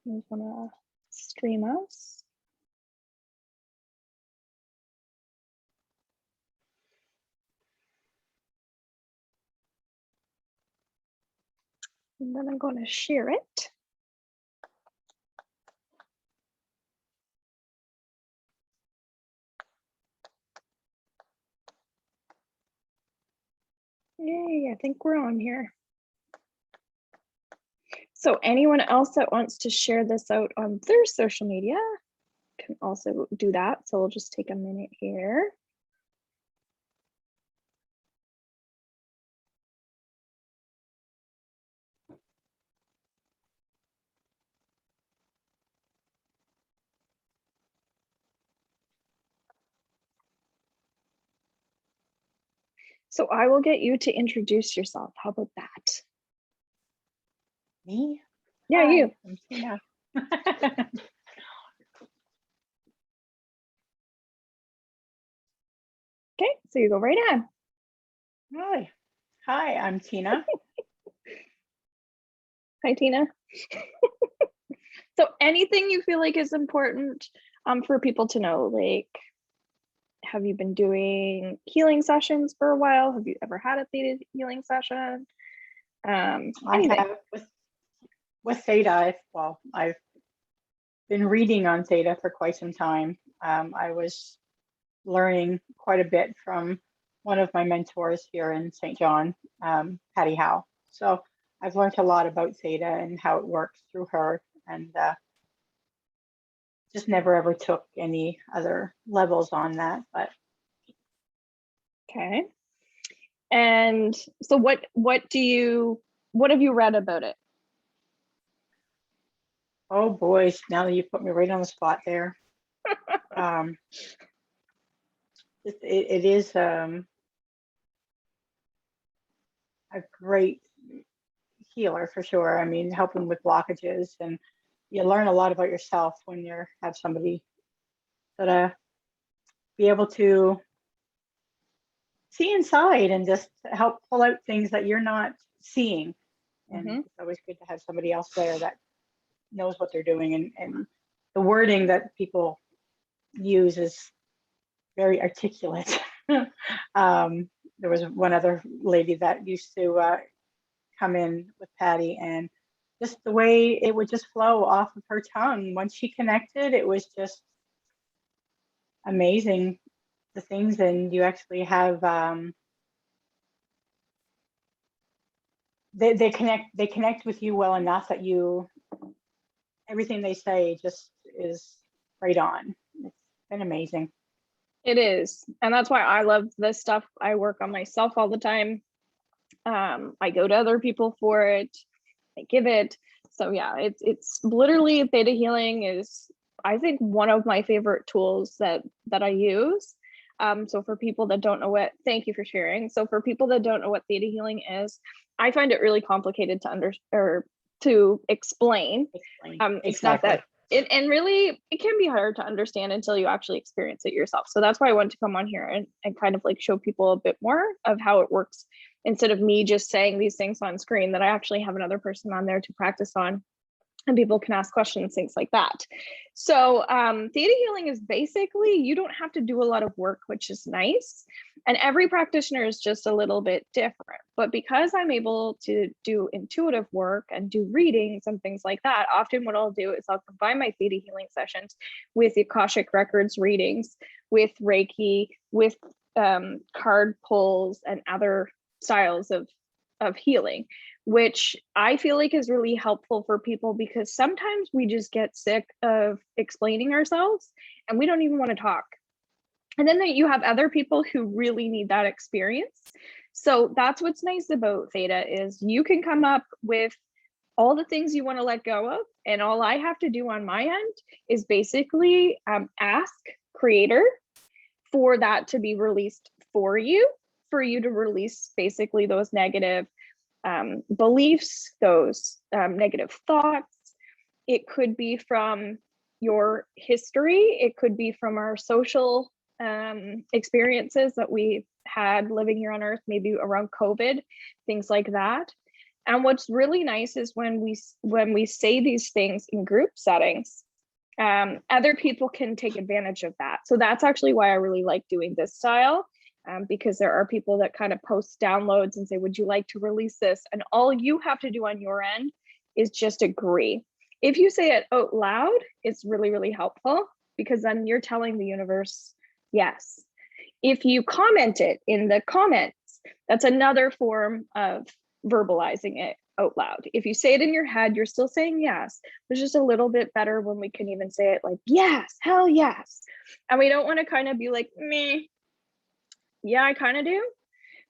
I just want to stream us. And then I'm going to share it. Yay, I think we're on here. So anyone else that wants to share this out on their social media can also do that. So we'll just take a minute here. So I will get you to introduce yourself. How about that? Me? Yeah, Hi, you. I'm Tina. Okay, so you go right in. Hi, I'm Tina. Hi, Tina. So anything you feel like is important for people to know, like, have you been doing healing sessions for a while? Have you ever had a Theta healing session? I Anything. have with Theta. I've been reading on Theta for quite some time. I was learning quite a bit from one of my mentors here in St. John, Patty Howe. So I've learned a lot about Theta and how it works through her, and just never ever took any other levels on that. But Okay. And so what have you read about it? oh boys, now that you put me right on the spot there. It is a great healer for sure. I mean, helping with blockages, and you learn a lot about yourself when you have somebody that be able to see inside and just help pull out things that you're not seeing. And it's always good to have somebody else there that knows what they're doing, and the wording that people use is very articulate. There was one other lady that used to come in with Patty, and just the way it would just flow off of her tongue. Once she connected, it was just amazing, the things. And you actually have they connect with you well enough that everything they say just is right on. It's been amazing. It is, and that's why I love this stuff. I work on myself all the time. I go to other people for it. I give it. So yeah, it's literally Theta healing is, I think, one of my favorite tools that I use. So for people that don't know thank you for sharing. So for people that don't know what Theta healing is, I find it really complicated to explain. Exactly. It's not that and really it can be hard to understand until you actually experience it yourself. So that's why I wanted to come on here and kind of like show people a bit more of how it works, instead of me just saying these things on screen, that I actually have another person on there to practice on, and people can ask questions, things like that. So Theta healing is basically, you don't have to do a lot of work, which is nice. And every practitioner is just a little bit different. But because I'm able to do intuitive work and do readings and things like that, often what I'll do is I'll combine my Theta healing sessions with Akashic Records readings, with Reiki, with card pulls and other styles of healing, which I feel like is really helpful for people, because sometimes we just get sick of explaining ourselves and we don't even want to talk. And then you have other people who really need that experience. So that's what's nice about Theta, is you can come up with all the things you want to let go of, and all I have to do on my end is basically ask Creator for that to be released for you to release basically those negative beliefs, those negative thoughts. It could be from your history. It could be from our social experiences that we've had living here on Earth, maybe around COVID, things like that. And what's really nice is when we say these things in group settings, other people can take advantage of that. So that's actually why I really like doing this style, because there are people that kind of post downloads and say, would you like to release this? And all you have to do on your end is just agree. If you say it out loud, it's really, really helpful, because then you're telling the universe yes. If you comment it in the comments, that's another form of verbalizing it out loud. If you say it in your head, you're still saying yes. It's just a little bit better when we can even say it like, yes, hell yes. And we don't want to kind of be like, meh, yeah, I kind of do.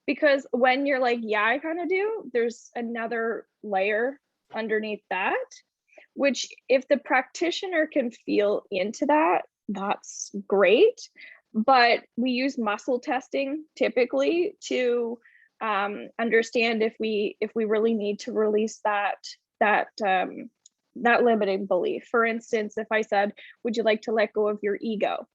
Because when you're like, yeah, I kind of do, there's another layer underneath that, which if the practitioner can feel into that, that's great. But we use muscle testing typically to understand if we really need to release that limiting belief. For instance, if I said, would you like to let go of your ego?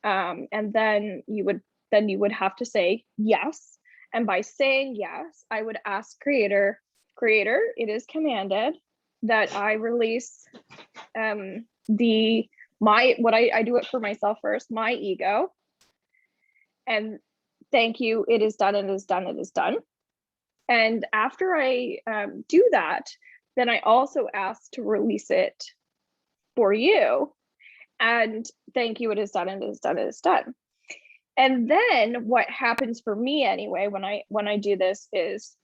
And then you would have to say yes. And by saying yes, I would ask creator, it is commanded that I release what I do it for myself first, my ego. And thank you, it is done, it is done, it is done. And after I do that, then I also ask to release it for you. And thank you, it is done, it is done, it is done. And then what happens for me anyway, when I do this, is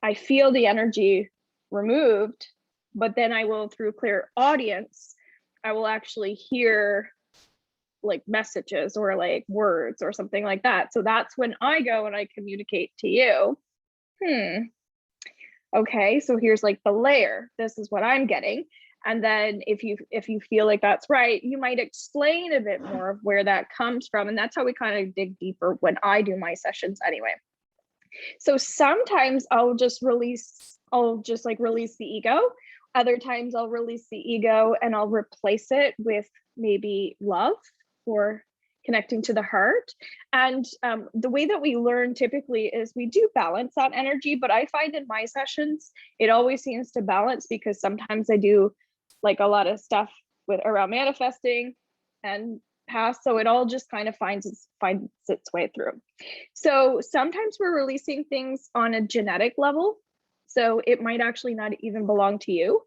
I feel the energy removed, but then I will, through clear audience, I will actually hear like messages or like words or something like that. So that's when I go and I communicate to you. Okay, so here's like the layer. This is what I'm getting. And then if you feel like that's right, you might explain a bit more of where that comes from. And that's how we kind of dig deeper when I do my sessions anyway. So sometimes I'll just release the ego. Other times I'll release the ego and I'll replace it with maybe love or connecting to the heart. And the way that we learn typically is we do balance that energy, but I find in my sessions, it always seems to balance, because sometimes I do like a lot of stuff around manifesting and past. So it all just kind of finds its way through. So sometimes we're releasing things on a genetic level. So it might actually not even belong to you.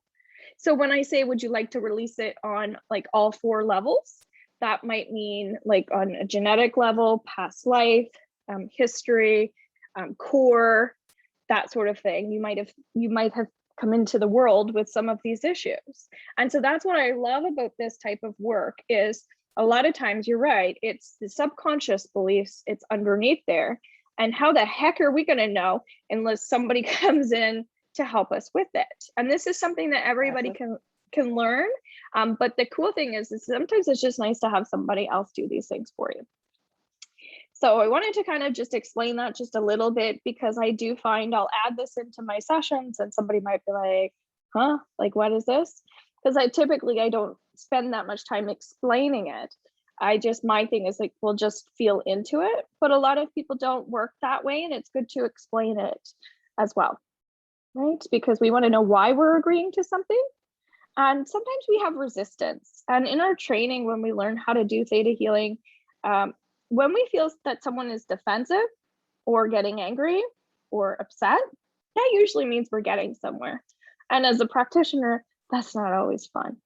So when I say, would you like to release it on like all 4 levels? That might mean like on a genetic level, past life, history, core, that sort of thing. You might have come into the world with some of these issues. And so that's what I love about this type of work, is a lot of times you're right, it's the subconscious beliefs, it's underneath there. And how the heck are we going to know unless somebody comes in to help us with it? And this is something that everybody can learn. But the cool thing is sometimes it's just nice to have somebody else do these things for you. So I wanted to kind of just explain that just a little bit, because I do find I'll add this into my sessions and somebody might be like, huh, like, what is this? Because I don't spend that much time explaining it. My thing is like, we'll just feel into it. But a lot of people don't work that way, and it's good to explain it as well, right? Because we want to know why we're agreeing to something. And sometimes we have resistance. And in our training, when we learn how to do theta healing, when we feel that someone is defensive or getting angry or upset, that usually means we're getting somewhere. And as a practitioner, that's not always fun.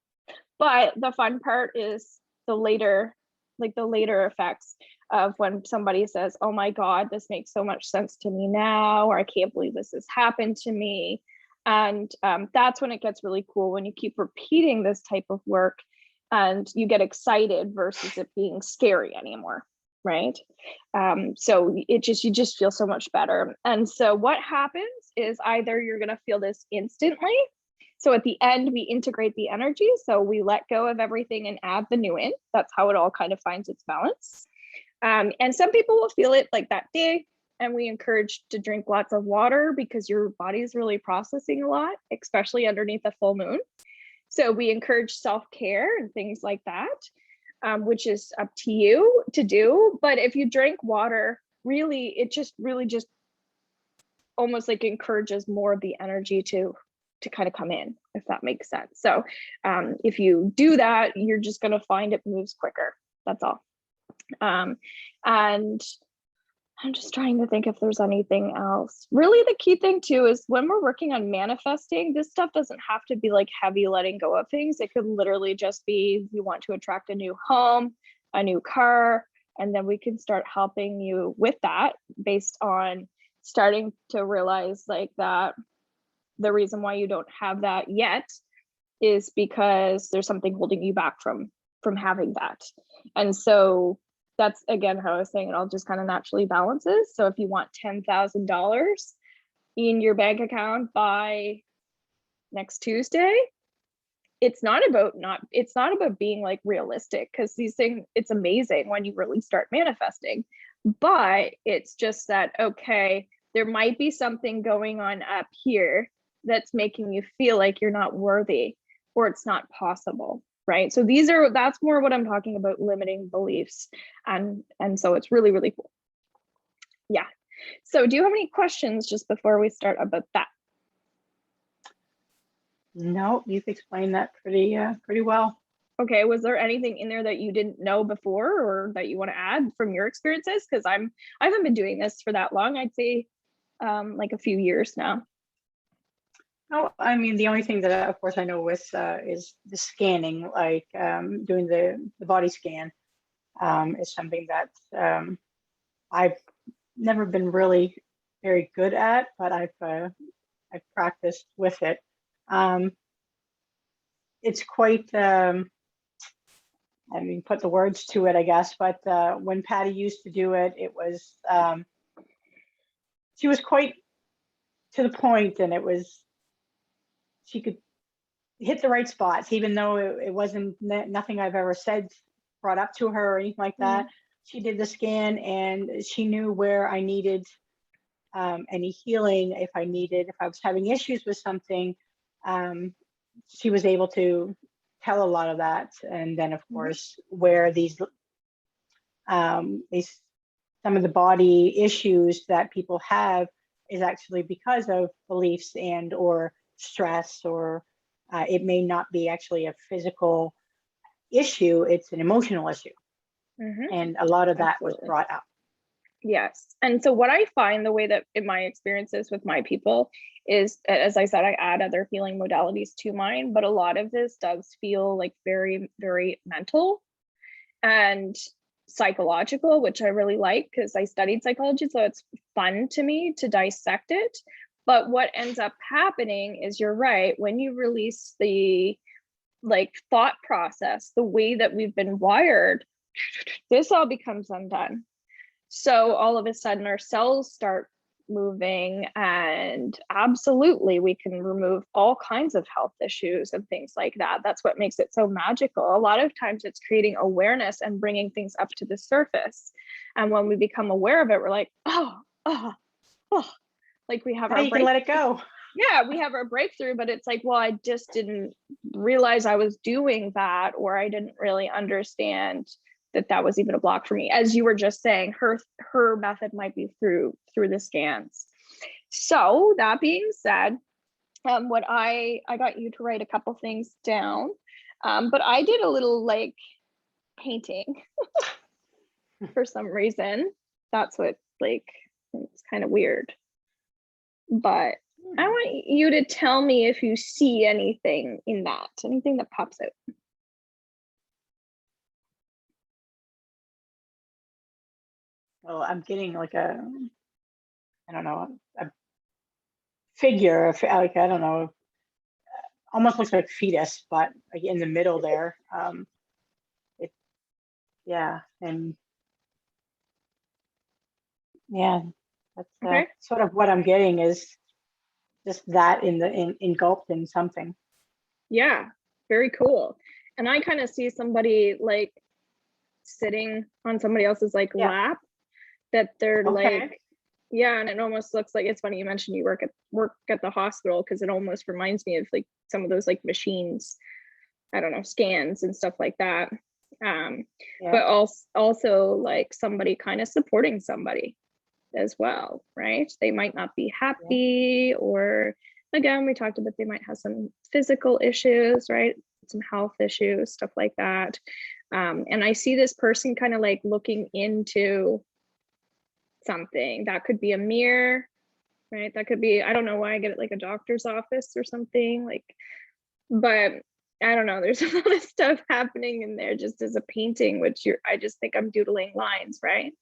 But the fun part is the later effects of when somebody says, oh my God, this makes so much sense to me now, or I can't believe this has happened to me. And that's when it gets really cool, when you keep repeating this type of work and you get excited versus it being scary anymore, right? So you just feel so much better. And so what happens is either you're going to feel this instantly. So at the end, we integrate the energy. So we let go of everything and add the new in. That's how it all kind of finds its balance. And some people will feel it like that day. And we encourage to drink lots of water, because your body is really processing a lot, especially underneath the full moon. So we encourage self-care and things like that, which is up to you to do. But if you drink water, really, it just almost like encourages more of the energy to kind of come in, if that makes sense. So if you do that, you're just going to find it moves quicker. That's all. And I'm just trying to think if there's anything else. Really, the key thing too is when we're working on manifesting, this stuff doesn't have to be like heavy letting go of things. It could literally just be you want to attract a new home, a new car, and then we can start helping you with that based on starting to realize like that the reason why you don't have that yet is because there's something holding you back from having that. And so that's again how I was saying it all just kind of naturally balances. So if you want $10,000 in your bank account by next Tuesday, it's not about being like realistic, because these things, it's amazing when you really start manifesting, but it's just that, okay, there might be something going on up here that's making you feel like you're not worthy or it's not possible. Right. So that's more what I'm talking about, limiting beliefs. And so it's really, really cool. Yeah. So do you have any questions just before we start about that? No, you've explained that pretty well. Okay. Was there anything in there that you didn't know before or that you want to add from your experiences? Because I haven't been doing this for that long. I'd say like a few years now. Oh, I mean, the only thing that, of course, I know with is the scanning, like doing the body scan is something that I've never been really very good at, but I've practiced with it. It's quite, I mean, put the words to it, I guess, but when Patty used to do it, it was, she was quite to the point, and she could hit the right spots, even though it wasn't nothing I've ever said brought up to her or anything like that. She did the scan and she knew where I needed any healing. If I was having issues with something, she was able to tell a lot of that. And then of course, where some of the body issues that people have is actually because of beliefs and or stress, or it may not be actually a physical issue, it's an emotional issue. And a lot of that was brought up. Yes. And so what I find, the way that in my experiences with my people is, as I said, I add other healing modalities to mine, but a lot of this does feel like very, very mental and psychological, which I really like because I studied psychology. So it's fun to me to dissect it. But what ends up happening is, you're right, when you release the like thought process, the way that we've been wired, this all becomes undone. So all of a sudden our cells start moving, and absolutely we can remove all kinds of health issues and things like that. That's what makes it so magical. A lot of times it's creating awareness and bringing things up to the surface. And when we become aware of it, we're like, oh, like we have now you can let it go. Yeah, we have our breakthrough, but it's like, well, I just didn't realize I was doing that, or I didn't really understand that was even a block for me. As you were just saying, her method might be through the scans. So that being said, what I got you to write a couple things down, but I did a little like painting for some reason. That's what, like, it's kind of weird, but I want you to tell me if you see anything in that, anything that pops out. Well, I'm getting like I don't know, a figure of like, I don't know, almost looks like fetus, but like in the middle there. Yeah, and yeah, that's Okay. sort of what I'm getting, is just that engulfed in something. Yeah, very cool. And I kind of see somebody like sitting on somebody else's like lap, that they're like, yeah, and it almost looks like, it's funny you mentioned you work at the hospital, because it almost reminds me of like some of those like machines, I don't know, scans and stuff like that. But also like somebody kind of supporting somebody. as well, right? They might not be Yeah. happy, or again, we talked about they might have some physical issues, right? Some health issues, stuff like that. And I see this person kind of like looking into something. That could be a mirror, right? That could be, I don't know why I get it like a doctor's office or something, like, but I don't know. There's a lot of stuff happening in there just as a painting, which I just think I'm doodling lines, right?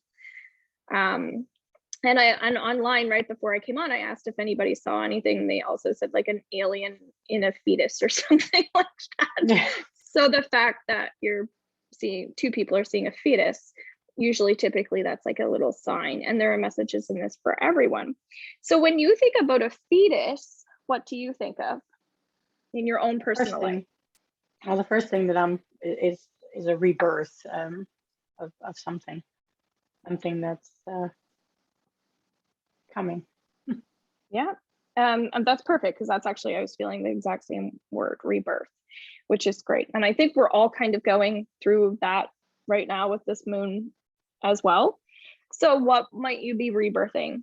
Um, and online right before I came on, I asked if anybody saw anything. They also said like an alien in a fetus or something like that. Yeah. So the fact that you're seeing two people are seeing a fetus, usually typically that's like a little sign, and there are messages in this for everyone. So when you think about a fetus, what do you think of in your own First personal life? thing, well, the first thing that is a rebirth of something that's coming. Yeah. And that's perfect, because that's actually, I was feeling the exact same word, rebirth, which is great. And I think we're all kind of going through that right now with this moon as well. So what might you be rebirthing?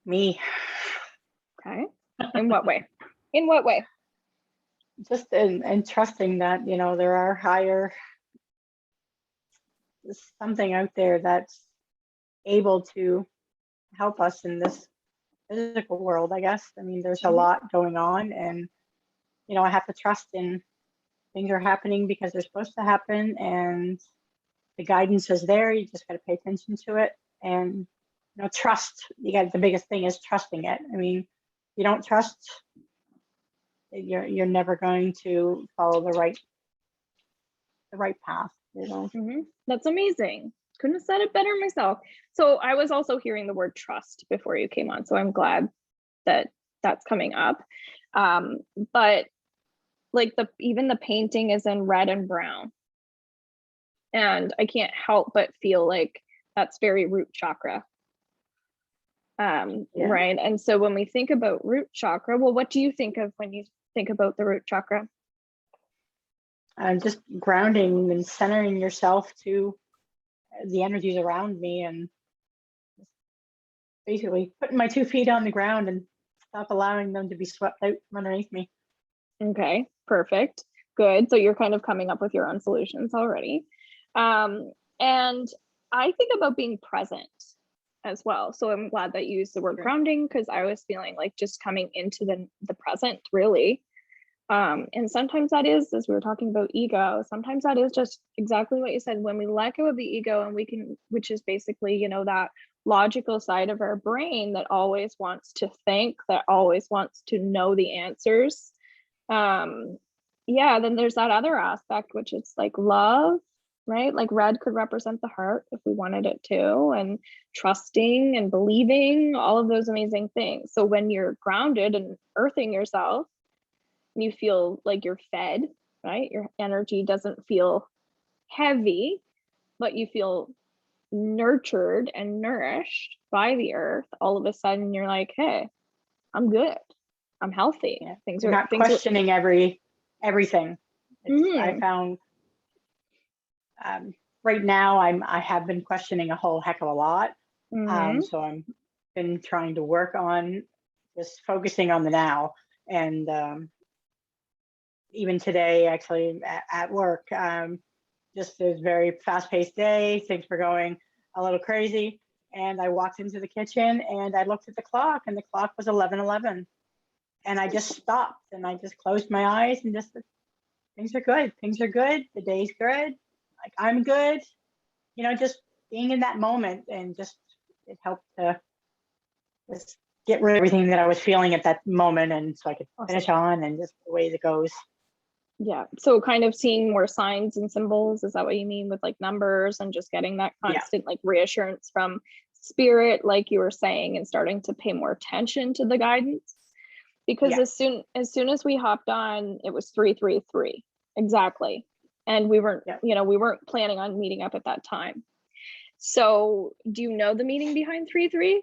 Me, Okay. In what way? In what way? just in trusting that, there are higher, something out there that's able to help us in this physical world, I guess. I mean, there's a lot going on, and I have to trust in things are happening because they're supposed to happen, and the guidance is there. You just got to pay attention to it, and trust. The biggest thing is trusting it. I mean, you don't trust, you're never going to follow the right path. That's amazing. Couldn't have said it better myself. So I was also hearing the word trust before you came on, so I'm glad that that's coming up. But like even the painting is in red and brown, and I can't help but feel like that's very root chakra. Right. And so when we think about root chakra, well, what do you think of when you think about the root chakra? Just grounding and centering yourself to the energies around me, and basically putting my 2 feet on the ground and stop allowing them to be swept out from underneath me. Okay, perfect. Good. So you're kind of coming up with your own solutions already. And I think about being present as well. So I'm glad that you used the word grounding, because I was feeling like just coming into the present, really. And sometimes that is, as we were talking about ego, sometimes that is just exactly what you said. When we let go of the ego, and we can, which is basically, that logical side of our brain that always wants to think, that always wants to know the answers. Yeah, then there's that other aspect, which is like love, right? Like red could represent the heart if we wanted it to, and trusting and believing, all of those amazing things. So when you're grounded and earthing yourself, you feel like you're fed, right? Your energy doesn't feel heavy, but you feel nurtured and nourished by the earth. All of a sudden you're like, hey, I'm good. I'm healthy. Yeah. Things You're are not questioning everything. I Mhm. found right now I have been questioning a whole heck of a lot. Mhm. So I'm been trying to work on just focusing on the now. And even today, actually at work, just a very fast-paced day. Things were going a little crazy, and I walked into the kitchen and I looked at the clock, and the clock was 11:11, and I just stopped and I just closed my eyes and just, things are good. Things are good. The day's good. Like, I'm good. Just being in that moment, and just it helped to just get rid of everything that I was feeling at that moment, and so I could finish on and just the way it goes. Yeah. So kind of seeing more signs and symbols, is that what you mean with like numbers, and just getting that Yeah. constant like reassurance from spirit, like you were saying, and starting to pay more attention to the guidance? Because Yeah. as soon as we hopped on, it was 333 exactly, and we weren't Yeah. we weren't planning on meeting up at that time. So do you know the meaning behind 333?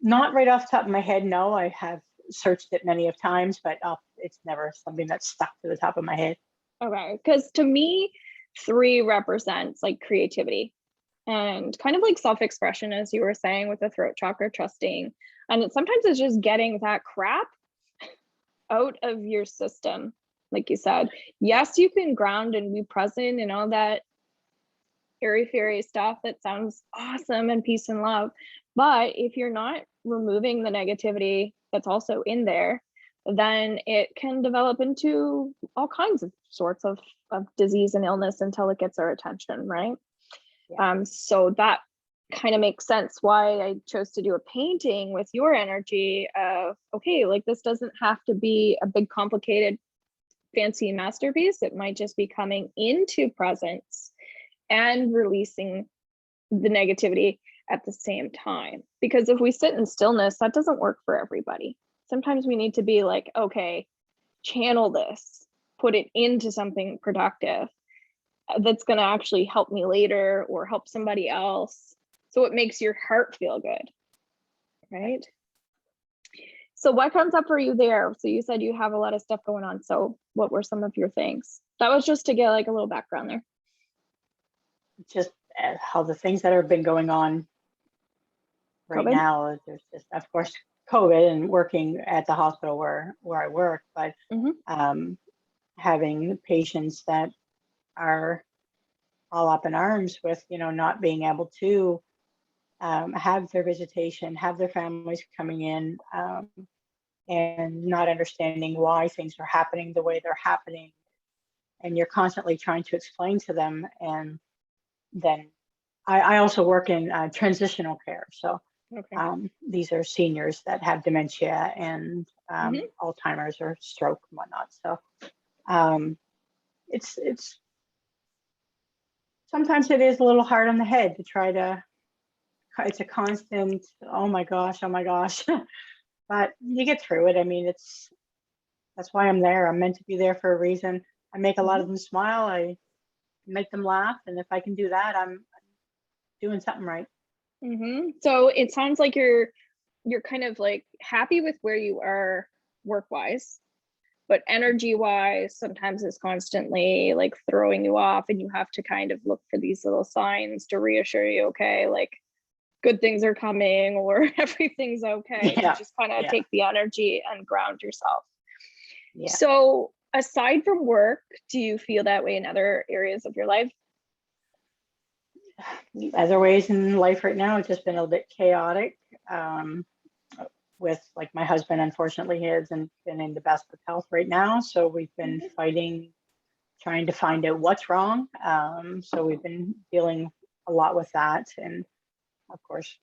Not right off the top of my head. No, I have searched it many of times, but it's never something that's stuck to the top of my head. Okay, because to me, 3 represents like creativity, and kind of like self-expression, as you were saying, with the throat chakra, trusting. And sometimes it's just getting that crap out of your system. Like you said, yes, you can ground and be present and all that airy fairy stuff that sounds awesome and peace and love. But if you're not removing the negativity that's also in there, then it can develop into all kinds of sorts of disease and illness until it gets our attention, right? Yeah. So that kind of makes sense why I chose to do a painting with your energy of, okay, like this doesn't have to be a big, complicated, fancy masterpiece. It might just be coming into presence and releasing the negativity at the same time. Because if we sit in stillness, that doesn't work for everybody. Sometimes we need to be like, okay, channel this, put it into something productive that's going to actually help me later or help somebody else. So it makes your heart feel good, right? So what comes up for you there? So you said you have a lot of stuff going on. So what were some of your things? That was just to get like a little background there. Just how the things that have been going on right COVID? now, there's just, of course, COVID and working at the hospital where I work, but having patients that are all up in arms with, not being able to have their visitation, have their families coming in, and not understanding why things are happening the way they're happening. And you're constantly trying to explain to them. And then I also work in transitional care. So these are seniors that have dementia and Alzheimer's or stroke and whatnot. So it's sometimes it is a little hard on the head to try to, it's a constant, oh my gosh, but you get through it. I mean, that's why I'm there. I'm meant to be there for a reason. I make a lot of them smile. I make them laugh. And if I can do that, I'm doing something right. So it sounds like you're kind of like happy with where you are work-wise, but energy-wise, sometimes it's constantly like throwing you off, and you have to kind of look for these little signs to reassure you, okay, like good things are coming or everything's okay. Yeah. To just kind of take the energy and ground yourself. Yeah. So aside from work, do you feel that way in other areas of your life? Other ways in life right now, it's just been a little bit chaotic. With like my husband, unfortunately, he hasn't been in the best of health right now. So we've been fighting, trying to find out what's wrong. So we've been dealing a lot with that. And of course,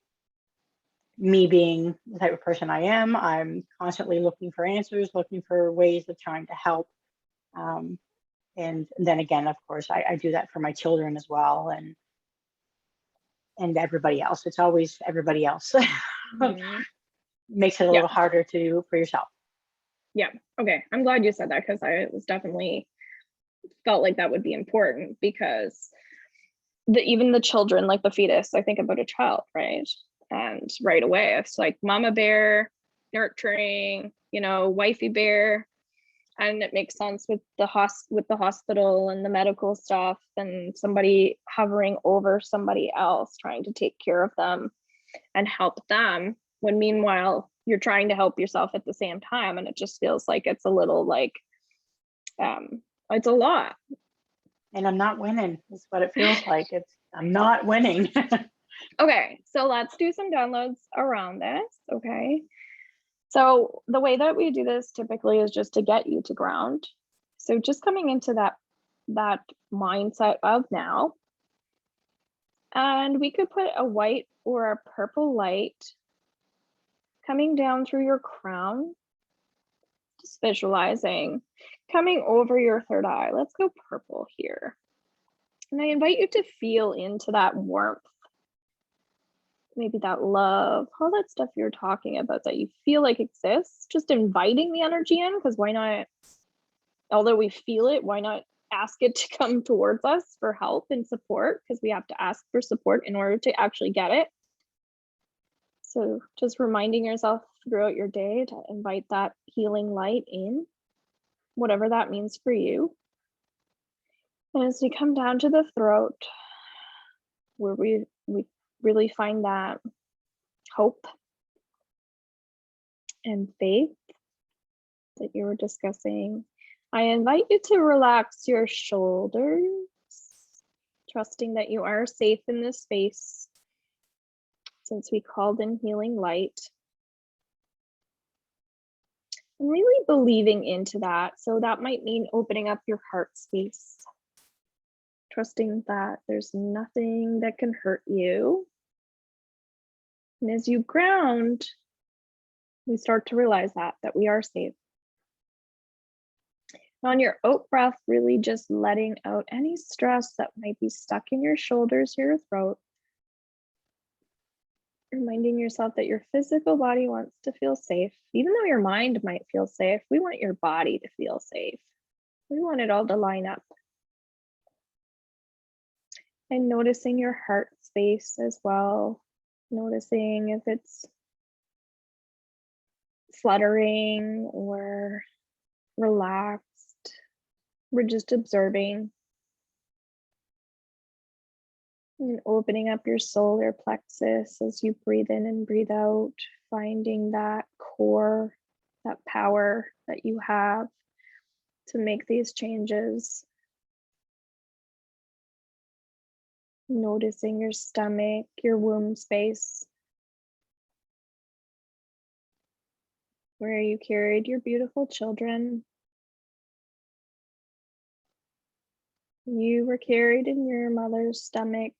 me being the type of person I am, I'm constantly looking for answers, looking for ways of trying to help. And then again, of course, I do that for my children as well. And everybody else. It's always everybody else. Makes it a little harder to do for yourself. Yeah. Okay. I'm glad you said that, because I was definitely felt like that would be important, because even the children, like the fetus, I think about a child, right? And right away, it's like mama bear, nurturing, wifey bear. And it makes sense with the hospital and the medical stuff, and somebody hovering over somebody else, trying to take care of them and help them, when meanwhile you're trying to help yourself at the same time. And it just feels like it's a little like it's a lot. And I'm not winning, is what it feels like. I'm not winning. Okay, so let's do some downloads around this. Okay, so the way that we do this typically is just to get you to ground. So just coming into that mindset of now, and we could put a white or a purple light coming down through your crown, just visualizing coming over your third eye. Let's go purple here. And I invite you to feel into that warmth, maybe that love, all that stuff you're talking about that you feel like exists, just inviting the energy in, because why not? Although we feel it, why not ask it to come towards us for help and support? Because we have to ask for support in order to actually get it. So just reminding yourself throughout your day to invite that healing light in, whatever that means for you. And as we come down to the throat, where we we really find that hope and faith that you were discussing. I invite you to relax your shoulders, trusting that you are safe in this space since we called in healing light. And really believing into that. So that might mean opening up your heart space, trusting that there's nothing that can hurt you. And as you ground, we start to realize that we are safe. On your out breath, really just letting out any stress that might be stuck in your shoulders, your throat. Reminding yourself that your physical body wants to feel safe. Even though your mind might feel safe, we want your body to feel safe. We want it all to line up. And noticing your heart space as well. Noticing if it's fluttering or relaxed. We're just observing. And opening up your solar plexus as you breathe in and breathe out, finding that core, that power that you have to make these changes. Noticing your stomach, your womb space, where you carried your beautiful children. You were carried in your mother's stomach.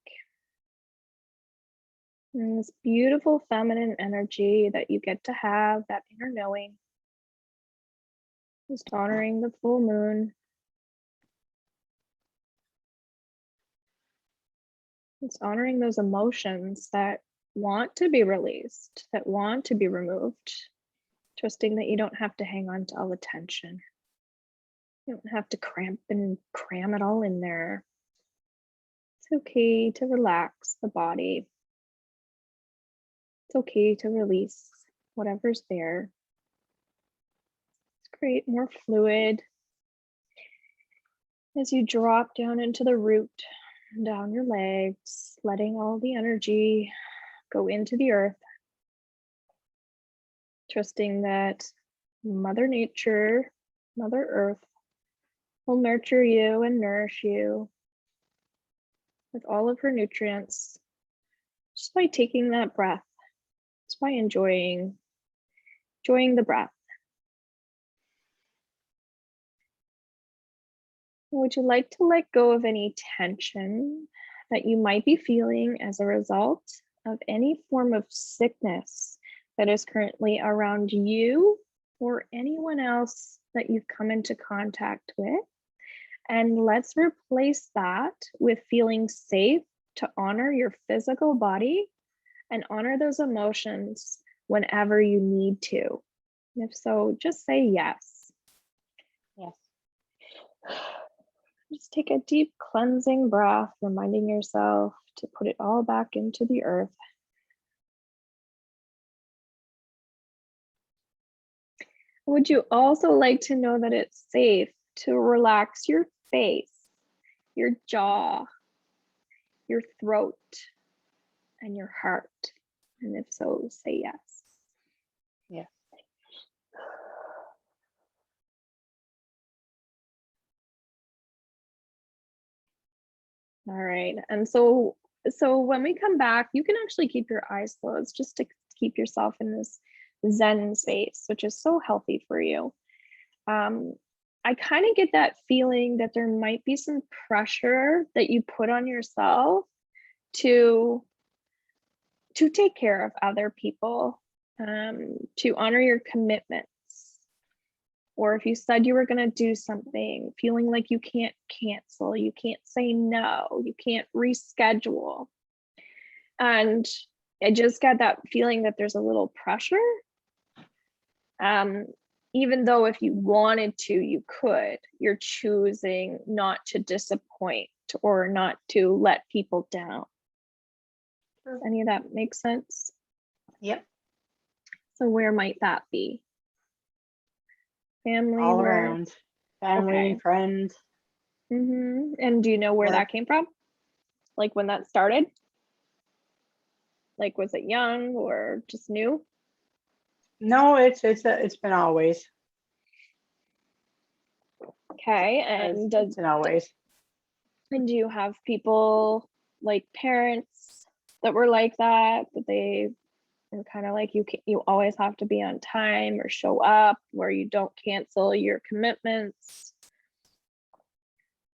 And this beautiful feminine energy that you get to have, that inner knowing. Just honoring the full moon. It's honoring those emotions that want to be released, that want to be removed. Trusting that you don't have to hang on to all the tension. You don't have to cramp and cram it all in there. It's okay to relax the body. It's okay to release whatever's there. Let's create more fluid as you drop down into the root, down your legs, letting all the energy go into the earth. Trusting that Mother Nature, Mother Earth, will nurture you and nourish you with all of her nutrients just by taking that breath, just by enjoying the breath. Would you like to let go of any tension that you might be feeling as a result of any form of sickness that is currently around you or anyone else that you've come into contact with? And let's replace that with feeling safe to honor your physical body and honor those emotions whenever you need to. And if so, just say yes. Yes. Just take a deep cleansing breath, reminding yourself to put it all back into the earth. Would you also like to know that it's safe to relax your face, your jaw, your throat, and your heart? And if so, say yes. Yes. All right. And so when we come back, you can actually keep your eyes closed just to keep yourself in this Zen space, which is so healthy for you. I kind of get that feeling that there might be some pressure that you put on yourself to take care of other people, to honor your commitments. Or if you said you were going to do something, feeling like you can't cancel, you can't say no, you can't reschedule. And I just got that feeling that there's a little pressure. Even though if you wanted to, you could, you're choosing not to disappoint or not to let people down. Does any of that make sense? Yep. So where might that be? Family? All work? around. Family, Okay. friends. And do you know where that came from? Like when that started? Like, was it young or just new? No, it's been always. Okay. It's been always. And do you have people like parents that were like that they were kind of like you always have to be on time or show up, where you don't cancel your commitments?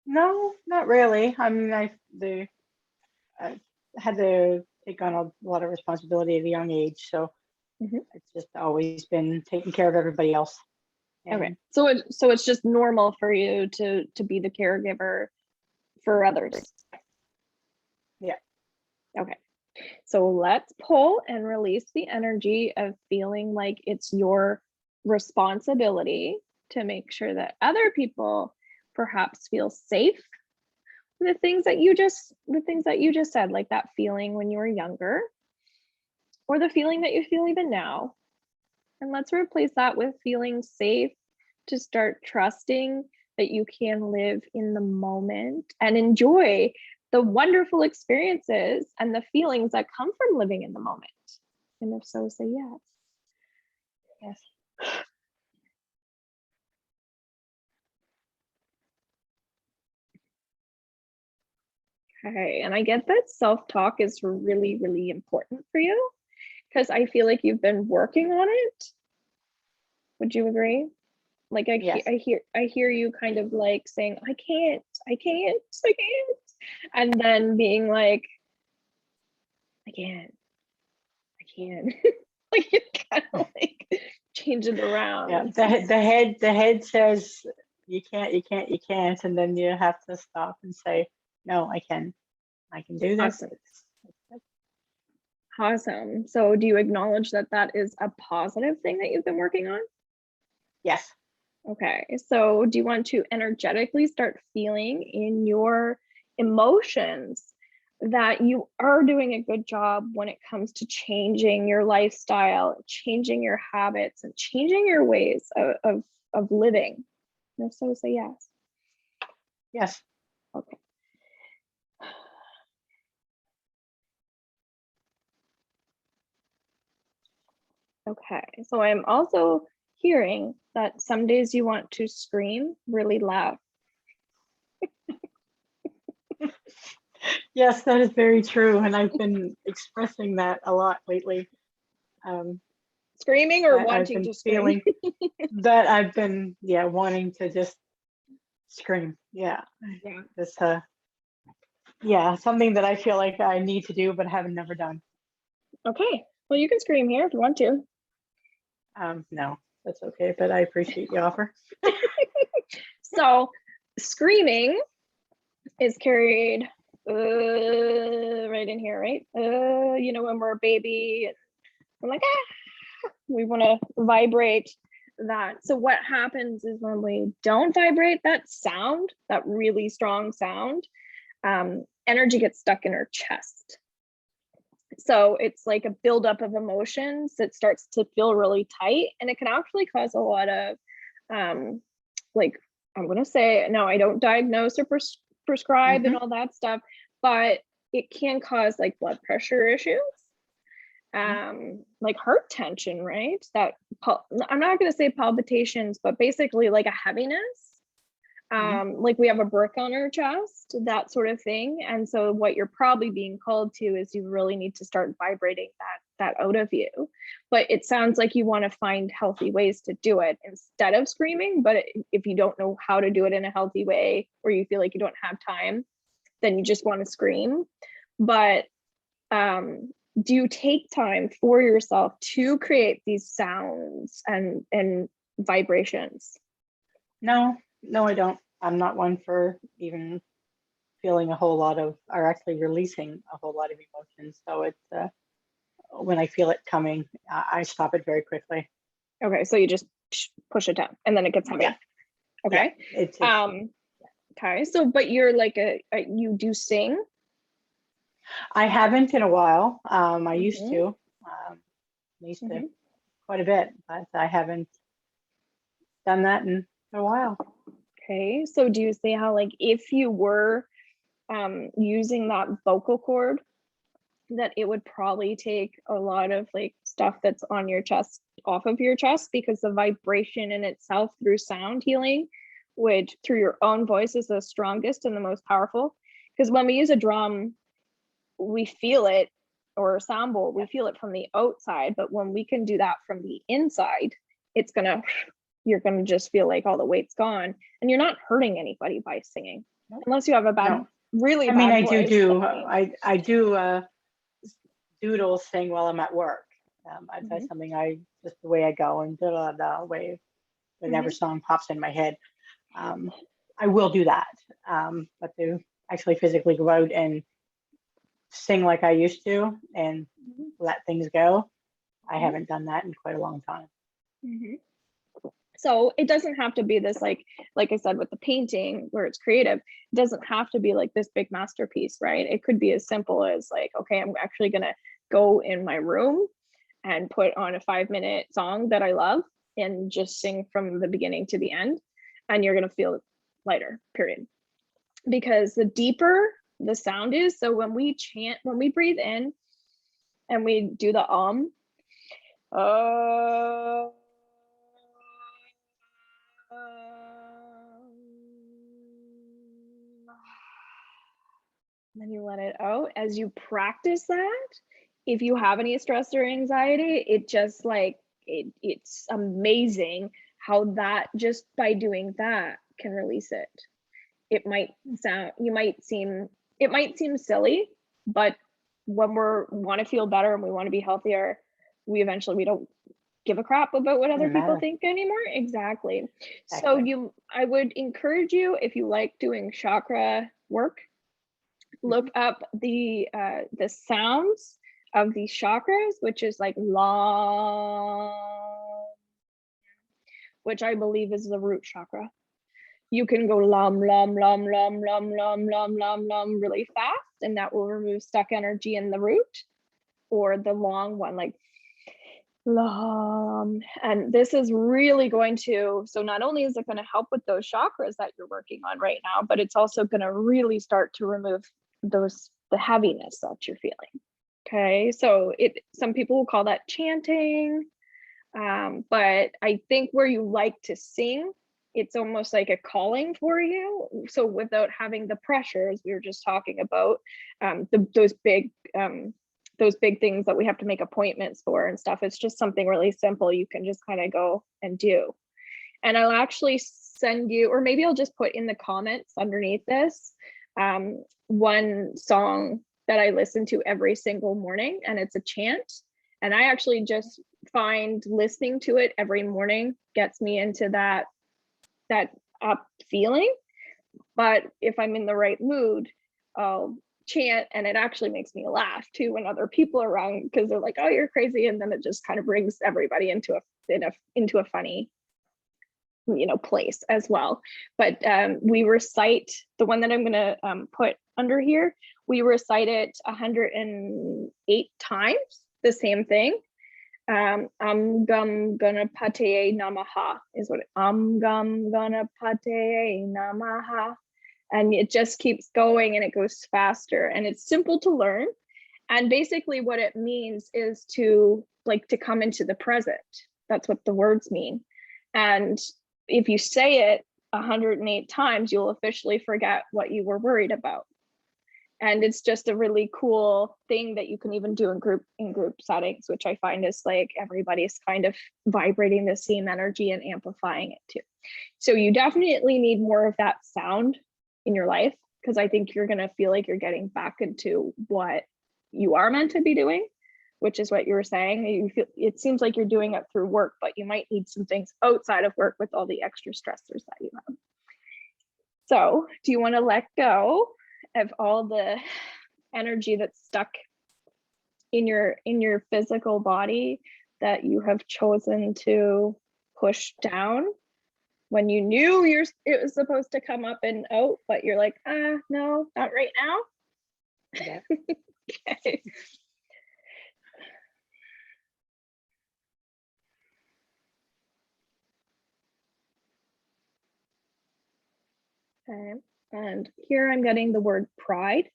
No, not really. I mean, I had to take on a lot of responsibility at a young age, so Mhm. it's just always been taking care of everybody else. Okay, And so it's just normal for you to be the caregiver for others. yeah, Okay, so let's pull and release the energy of feeling like it's your responsibility to make sure that other people perhaps feel safe. The things that you just said, like that feeling when you were younger, or the feeling that you feel even now. And let's replace that with feeling safe, to start trusting that you can live in the moment and enjoy the wonderful experiences and the feelings that come from living in the moment. And if so, say yes. yes, Okay. And I get that self-talk is really, really important for you, because I feel like you've been working on it. Would you agree? Like yes, I hear you kind of like saying, I can't. And then being like, I can, I can. Like you kind of like change it yeah. around. The head says you can't, you can't, you can't, and then you have to stop and say, no, I can do this. Awesome. Awesome. So do you acknowledge that that is a positive thing that you've been working on? Yes, Okay. So do you want to energetically start feeling in your emotions that you are doing a good job when it comes to changing your lifestyle, changing your habits, and changing your ways of living? And if so, say yes. yes, Okay. Okay, so I'm also hearing that some days you want to scream really loud. yes. That is very true, and I've been expressing that a lot lately. Um, Screaming or that I've wanting been to scream? feeling, that I've been, yeah, wanting to just scream. Yeah, Yeah. this, yeah, something that I feel like I need to do, but haven't never done. Okay, well, you can scream here if you want to. No, that's okay, but I appreciate the offer. So, screaming is carried right in here, right? You know, when we're a baby, we're like, ah, we want to vibrate that. So, what happens is when we don't vibrate that sound, that really strong sound, energy gets stuck in our chest. So it's like a buildup of emotions that starts to feel really tight, and it can actually cause a lot of, um, like, I'm gonna say, no, I don't diagnose or prescribe and Hmm. all that stuff, but it can cause like blood pressure issues, like heart tension, right? I'm not gonna say palpitations, but basically like a heaviness, Hmm. like we have a brick on our chest, that sort of thing. And so what you're probably being called to is you really need to start vibrating that out of you. But it sounds like you want to find healthy ways to do it instead of screaming. But if you don't know how to do it in a healthy way, or you feel like you don't have time, then you just want to scream. But do you take time for yourself to create these sounds and vibrations? No, no, I don't. I'm not one for even feeling a whole lot of, or actually releasing a whole lot of emotions. So it's, when I feel it coming, I stop it very quickly. Okay, so you just push it down and then it gets Yeah, heavy. yeah. Okay. It's Um, okay. So, but you're like you do sing. I haven't in a while. I used Hmm. to, Hmm. quite a bit, but I haven't done that in a while. Okay. So do you see how like if you were using that vocal cord that it would probably take a lot of like stuff that's on your chest off of your chest, because the vibration in itself through sound healing, which through your own voice, is the strongest and the most powerful. Because when we use a drum, we feel it, or a sound bowl, we feel it from the outside, but when we can do that from the inside, it's gonna, you're gonna just feel like all the weight's gone, and you're not hurting anybody by singing, unless you have a bad, No. really I mean, bad I voice. I do doodle sing while I'm at work. That's something just the way I go, and the way whatever song pops in my head. I will do that. But to actually physically go out and sing like I used to and let things go, I haven't done that in quite a long time. So it doesn't have to be this, like I said, with the painting where it's creative, it doesn't have to be like this big masterpiece, right? It could be as simple as like, okay, I'm actually gonna go in my room and put on a 5-minute song that I love and just sing from the beginning to the end, and you're gonna feel lighter, period. Because the deeper the sound is, so when we chant, when we breathe in and we do the then you let it out. As you practice that, if you have any stress or anxiety, it just like it's amazing how that, just by doing that, can release it. It might sound, it might seem silly, but when we want to feel better and we want to be healthier, we don't give a crap about what other people think anymore. Exactly. So I would encourage you, if you like doing chakra work, look up the sounds of these chakras, which is like long, which I believe is the root chakra. You can go lum, lum, lum, lum, lum, lum, lum, lum, lum really fast, and that will remove stuck energy in the root, or the long one, like lum. And this is really going to, so not only is it going to help with those chakras that you're working on right now, but it's also going to really start to remove the heaviness that you're feeling. Okay, so some people will call that chanting, but I think where you like to sing, it's almost like a calling for you. So without having the pressures we were just talking about, those big things that we have to make appointments for and stuff, it's just something really simple you can just kind of go and do. And I'll actually send you, or maybe I'll just put in the comments underneath this, one song that I listen to every single morning, and it's a chant. And I actually just find listening to it every morning gets me into that up feeling. But if I'm in the right mood, I'll chant, and it actually makes me laugh too when other people are around, because they're like, oh, you're crazy, and then it just kind of brings everybody into a funny place as well. But we recite the one that I'm going to put under here. We recite it 108 times, the same thing. Gum ganapataye namaha is what gum ganapataye namaha, and it just keeps going, and it goes faster, and it's simple to learn. And basically what it means is to come into the present. That's what the words mean. And if you say it 108 times, you'll officially forget what you were worried about. And it's just a really cool thing that you can even do in group settings, which I find is like everybody's kind of vibrating the same energy and amplifying it too. So you definitely need more of that sound in your life, because I think you're going to feel like you're getting back into what you are meant to be doing, which is what you were saying. You feel, it seems like you're doing it through work, but you might need some things outside of work with all the extra stressors that you have. So do you want to let go of all the energy that's stuck in your physical body that you have chosen to push down when you knew it was supposed to come up and out, but you're like, no, not right now? Yeah. Okay. Okay. And here I'm getting the word pride.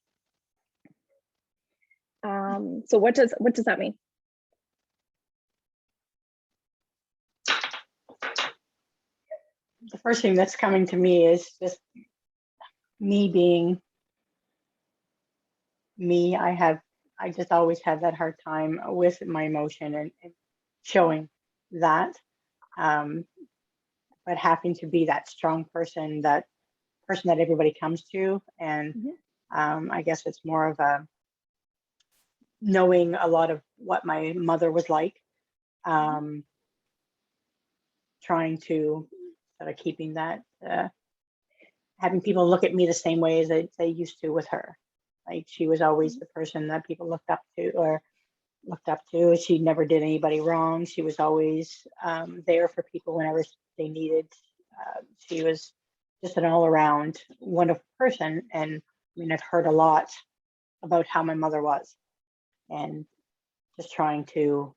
So what does that mean? The first thing that's coming to me is just me being me. I just always have that hard time with my emotion and showing that. But having to be that strong person, that everybody comes to. And I guess it's more of a knowing a lot of what my mother was like, trying to sort of keeping that, having people look at me the same way as they used to with her. Like she was always the person that people looked up to. She never did anybody wrong. She was always there for people whenever they needed. She was just an all-around wonderful person. And I mean, I've heard a lot about how my mother was, and just trying to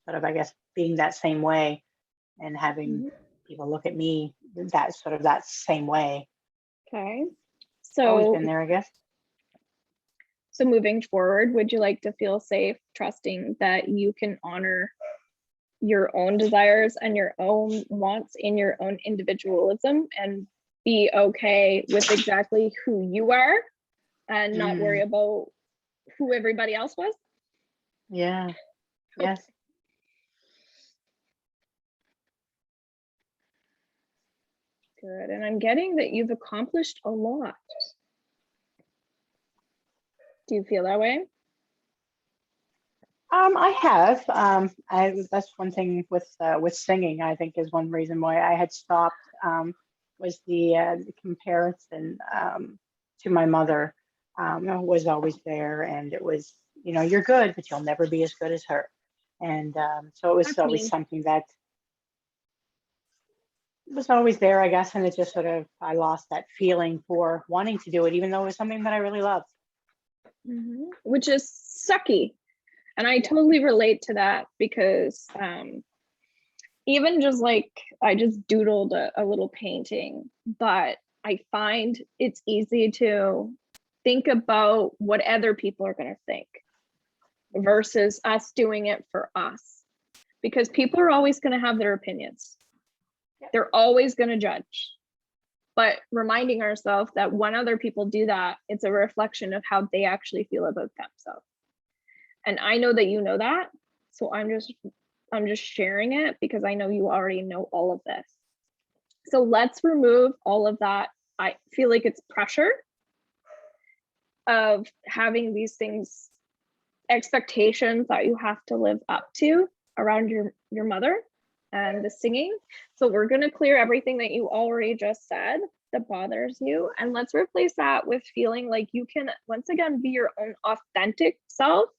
sort of, I guess, being that same way and having people look at me that same way. Okay. Always So been there, I guess. So moving forward, would you like to feel safe, trusting that you can honor your own desires and your own wants in your own individualism and be okay with exactly who you are and not worry about who everybody else was? Yeah. Yes. Good. And I'm getting that you've accomplished a lot. Do you feel that way? I have. That's one thing with singing. I think is one reason why I had stopped. Was the comparison to my mother was always there, and it was, you're good, but you'll never be as good as her. And so it was That's always mean. something that was always there, I guess, and it just sort of, I lost that feeling for wanting to do it, even though it was something that I really loved. Which is sucky. And I totally relate to that because even just like I just doodled a little painting, but I find it's easy to think about what other people are going to think versus us doing it for us, because people are always going to have their opinions. They're always going to judge. But reminding ourselves that when other people do that, it's a reflection of how they actually feel about themselves. And I know that you know that, so I'm just sharing it because I know you already know all of this. So let's remove all of that. I feel like it's pressure of having these things, expectations that you have to live up to around your mother and the singing. So we're going to clear everything that you already just said that bothers you, and let's replace that with feeling like you can once again be your own authentic self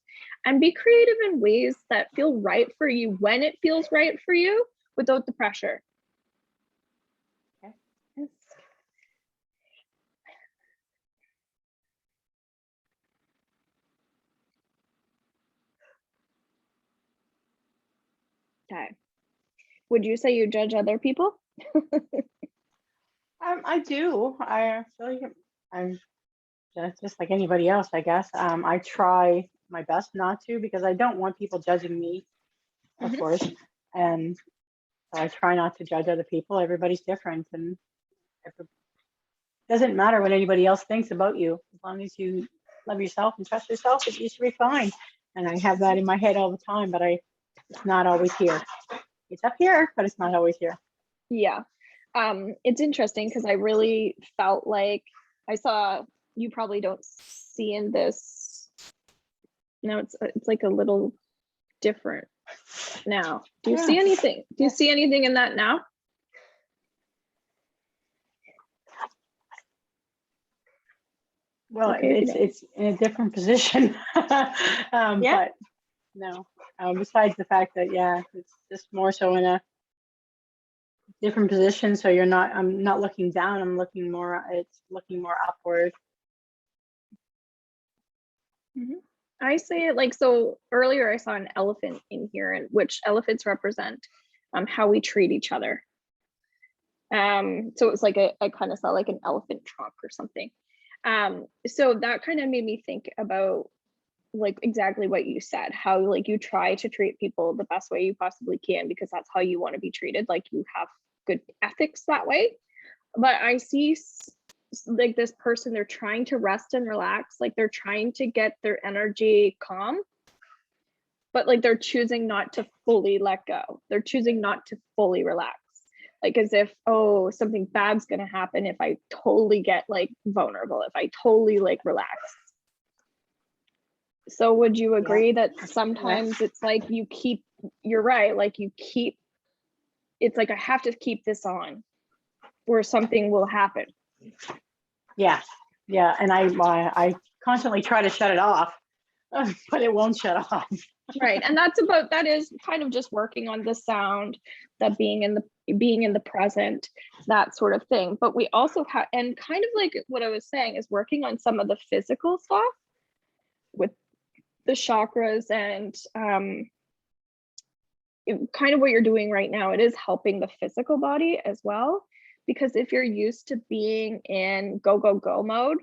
and be creative in ways that feel right for you when it feels right for you without the pressure. Okay. Yes. Okay. Would you say you judge other people? I do. I feel like I'm just like anybody else, I guess. I try my best not to, because I don't want people judging me, of course. And so I try not to judge other people. Everybody's different, and it doesn't matter what anybody else thinks about you. As long as you love yourself and trust yourself, you should be fine. And I have that in my head all the time, but it's not always here. It's up here, but it's not always here. Yeah. It's interesting because I really felt like I saw, you probably don't see in this. No, it's like a little different now. Do you see anything? Do you see anything in that now? Well, it's in a different position. But no, besides the fact that, it's just more so in a different position. So I'm not looking down, it's looking more upward. I say it like, so earlier I saw an elephant in here, and which elephants represent how we treat each other. So it's like I kind of saw like an elephant trunk or something. So that kind of made me think about like exactly what you said, how like you try to treat people the best way you possibly can because that's how you want to be treated, like you have good ethics that way. But I see like this person, they're trying to rest and relax, like they're trying to get their energy calm, but like they're choosing not to fully let go. They're choosing not to fully relax. Like as if, oh, something bad's gonna happen if I totally get like vulnerable, if I totally like relax. So would you agree that sometimes it's like you're right, like it's like I have to keep this on or something will happen. Yeah. And I constantly try to shut it off, but it won't shut off. Right. And that is kind of just working on the sound, that being in the present, that sort of thing. But we also have, and kind of like what I was saying, is working on some of the physical stuff with the chakras and kind of what you're doing right now. It is helping the physical body as well, because if you're used to being in go, go, go mode,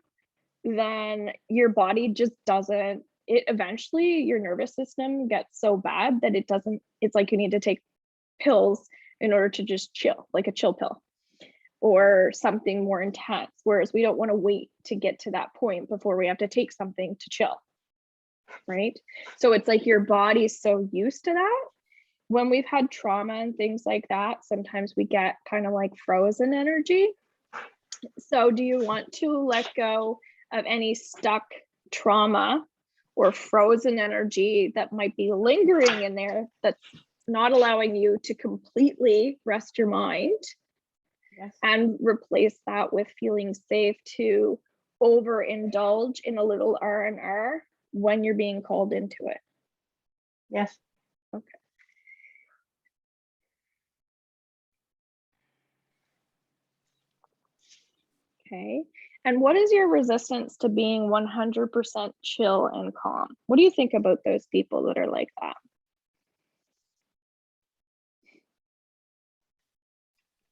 then your body just doesn't, it eventually your nervous system gets so bad that it's like you need to take pills in order to just chill, like a chill pill or something more intense. Whereas we don't want to wait to get to that point before we have to take something to chill. Right. So it's like your body's so used to that. When we've had trauma and things like that, sometimes we get kind of like frozen energy. So do you want to let go of any stuck trauma or frozen energy that might be lingering in there that's not allowing you to completely rest your mind? Yes. And replace that with feeling safe to overindulge in a little R&R when you're being called into it? Yes. Okay. Okay. And what is your resistance to being 100% chill and calm? What do you think about those people that are like that?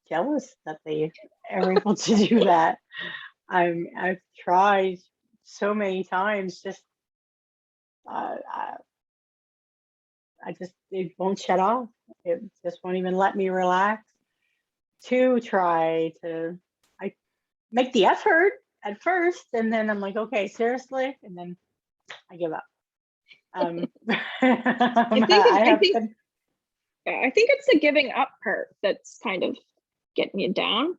Jealous that they are able to do that. I've tried so many times, just I just, it won't shut off. It just won't even let me relax to try to, I make the effort at first, and then I'm like, okay, seriously, and then I give up. I think it's the giving up part that's kind of getting you down,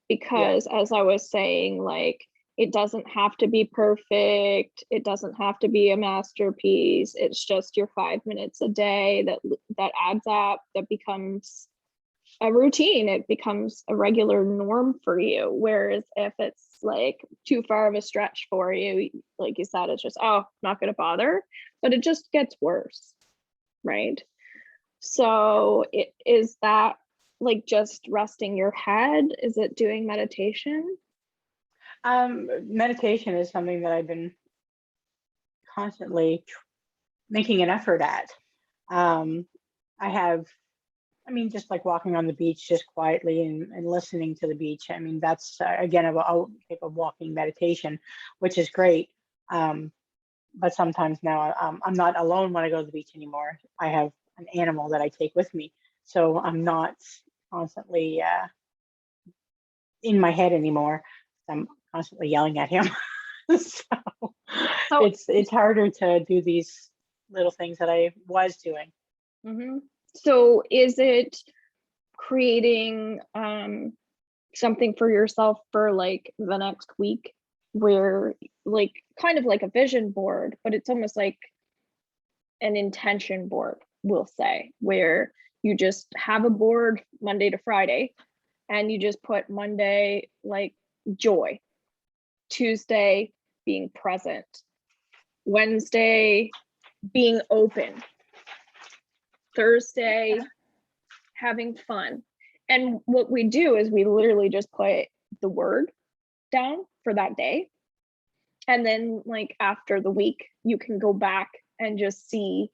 because as I was saying, like, it doesn't have to be perfect. It doesn't have to be a masterpiece. It's just your 5 minutes a day that adds up, that becomes a routine. It becomes a regular norm for you. Whereas if it's like too far of a stretch for you, like you said, it's just, oh, not going to bother, but it just gets worse. Right. So is that like just resting your head? Is it doing meditation? Meditation is something that I've been constantly making an effort at. I have, I mean, just like walking on the beach, just quietly and listening to the beach. I mean, that's again a type of walking meditation, which is great. But sometimes now I'm not alone when I go to the beach anymore. I have an animal that I take with me, so I'm not constantly in my head anymore. I'm constantly yelling at him. So it's harder to do these little things that I was doing. Mm-hmm. So is it creating something for yourself for like the next week, where like kind of like a vision board, but it's almost like an intention board, we'll say, where you just have a board Monday to Friday and you just put Monday like joy, Tuesday being present, Wednesday being open, Thursday having fun. And what we do is we literally just put the word down for that day. And then like after the week, you can go back and just see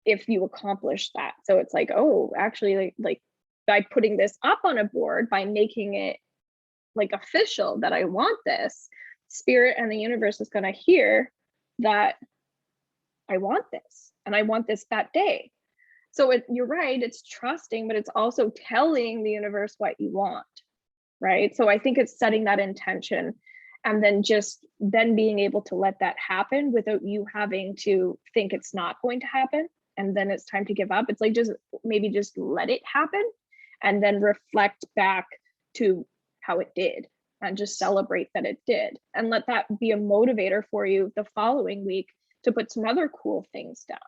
if you accomplish that. So it's like, oh, actually like by putting this up on a board, by making it like official that I want this, spirit and the universe is going to hear that I want this and I want this that day. So you're right, it's trusting, but it's also telling the universe what you want, right? So I think it's setting that intention and then being able to let that happen without you having to think it's not going to happen. And then it's time to give up. It's like, just maybe just let it happen and then reflect back to how it did and just celebrate that it did. And let that be a motivator for you the following week to put some other cool things down.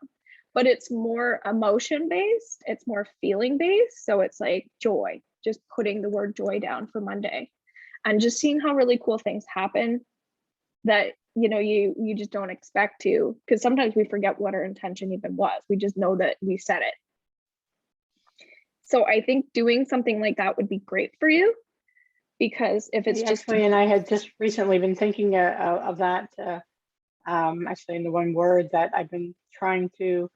But it's more emotion based, it's more feeling based. So it's like joy, just putting the word joy down for Monday and just seeing how really cool things happen that you just don't expect to, because sometimes we forget what our intention even was. We just know that we said it. So I think doing something like that would be great for you, because if it's just actually, and I had just recently been thinking of that actually in the one word that I've been trying to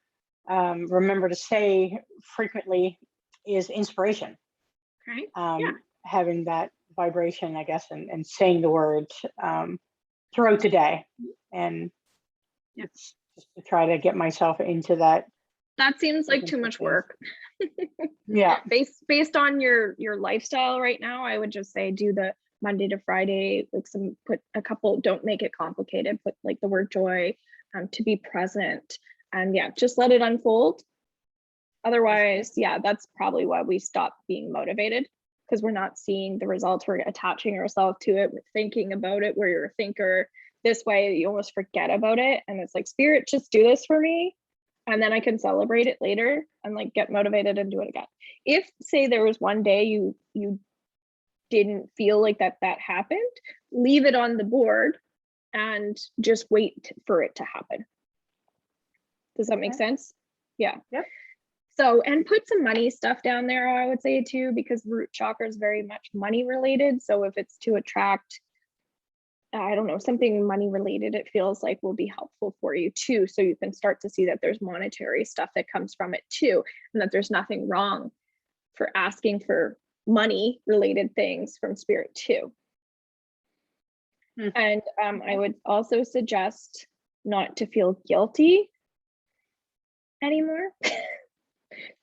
remember to say frequently is inspiration. right, Having that vibration, I guess, and saying the words throughout the day, and it's just to try to get myself into that. That seems like too much work. Yeah. Based on your lifestyle right now, I would just say do the Monday to Friday, like put a couple, don't make it complicated, put like the word joy, to be present, and yeah, just let it unfold. Otherwise, yeah, that's probably why we stop being motivated, because we're not seeing the results. We're attaching ourselves to it, we're thinking about it, where you're a thinker this way, you almost forget about it. And it's like, spirit, just do this for me, and then I can celebrate it later and like get motivated and do it again. If say there was one day you didn't feel like that happened, leave it on the board and just wait for it to happen. Does that make sense? Yeah. Yep. So, and put some money stuff down there, I would say too, because root chakra is very much money related. So if it's to attract, I don't know, something money related, it feels like will be helpful for you too. So you can start to see that there's monetary stuff that comes from it too, and that there's nothing wrong for asking for money related things from spirit too. And I would also suggest not to feel guilty anymore.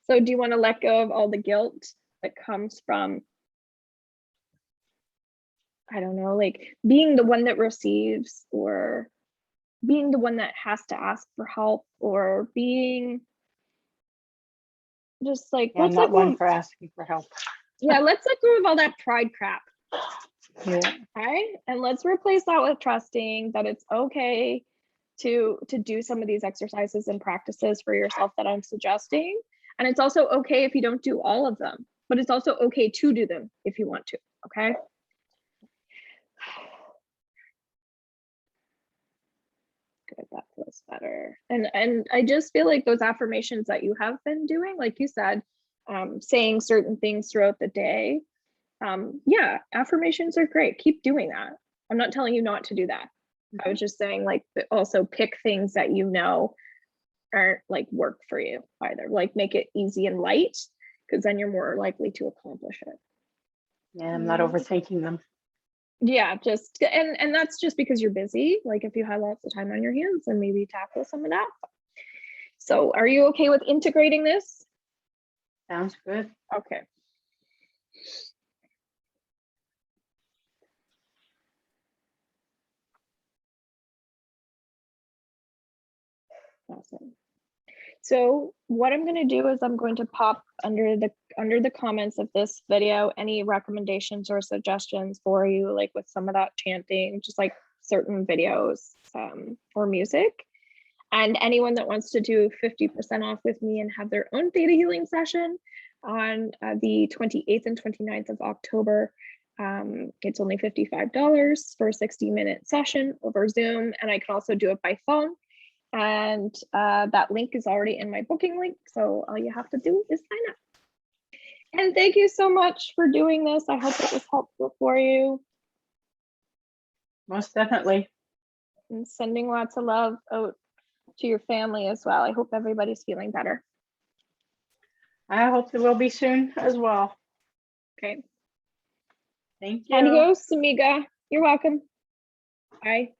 So do you want to let go of all the guilt that comes from, I don't know, like being the one that receives, or being the one that has to ask for help, or being just like, I'm not one for asking for help. Yeah, let's let go of all that pride crap. Yeah. Okay, and let's replace that with trusting that it's okay to do some of these exercises and practices for yourself that I'm suggesting. And it's also okay if you don't do all of them, but it's also okay to do them if you want to. Okay. Good, that feels better. And I just feel like those affirmations that you have been doing, like you said, saying certain things throughout the day. Yeah, affirmations are great. Keep doing that. I'm not telling you not to do that. I was just saying, like, also pick things that you know aren't like work for you either. Like make it easy and light, because then you're more likely to accomplish it. Yeah, I'm not overthinking them. Yeah, just and that's just because you're busy. Like if you had lots of time on your hands, then maybe tackle some of that. So are you okay with integrating this? Sounds good. Okay. Awesome. So what I'm going to do is I'm going to pop under the comments of this video any recommendations or suggestions for you, like with some of that chanting, just like certain videos or music. And anyone that wants to do 50% off with me and have their own theta healing session on the 28th and 29th of October, it's only $55 for a 60-minute session over Zoom. And I can also do it by phone. And that link is already in my booking link. So all you have to do is sign up. And thank you so much for doing this. I hope it was helpful for you. Most definitely. And sending lots of love out to your family as well. I hope everybody's feeling better. I hope there will be soon as well. Okay. Thank you. Adios, amiga. You're welcome. Bye.